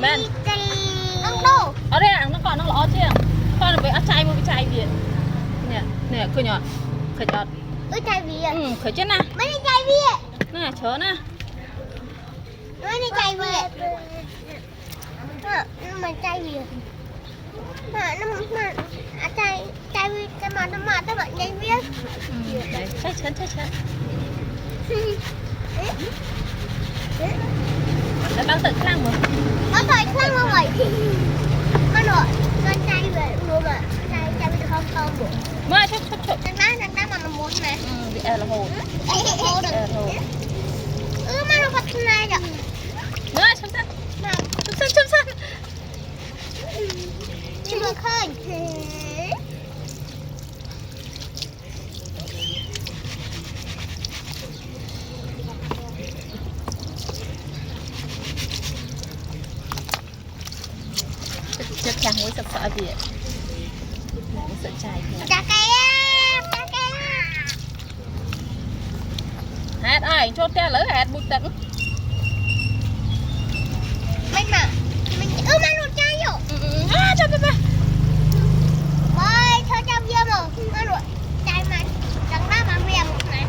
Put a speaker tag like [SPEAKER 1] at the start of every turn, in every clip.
[SPEAKER 1] men
[SPEAKER 2] Nang đâu
[SPEAKER 1] ở đây nó còn nó ló chứ con phải ăn chay một cái chay gì nè nè khơi nhọt
[SPEAKER 2] chai bia
[SPEAKER 1] khơi chết nè
[SPEAKER 2] mấy cái chai bia
[SPEAKER 1] nè chớ nè
[SPEAKER 2] mấy cái chai bia nó mà chai bia nó chai bia cái mà nó các bạn chai bia
[SPEAKER 1] đấy chết để bác tự khăn mà
[SPEAKER 2] nó thôi khăn không vậy con rồi con chai về luôn mà chai bia không buồn
[SPEAKER 1] mới chúc
[SPEAKER 2] đang đá mà nó muốn nè
[SPEAKER 1] bị là hồ
[SPEAKER 2] mà nó bắt này rồi
[SPEAKER 1] mới chúc sân
[SPEAKER 2] nhưng mà khơi
[SPEAKER 1] chất chàng với sập sỡ gì sợ chai
[SPEAKER 2] cá
[SPEAKER 1] hạt ai cho te lỡ hạt bụi tận
[SPEAKER 2] mình mà mà nó chai vô
[SPEAKER 1] cho ba
[SPEAKER 2] ơi thôi cho bia mà nó rồi chai mà chẳng đá mà bia một này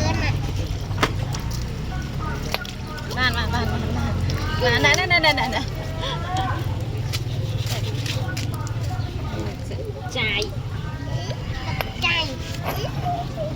[SPEAKER 2] lên này
[SPEAKER 1] nè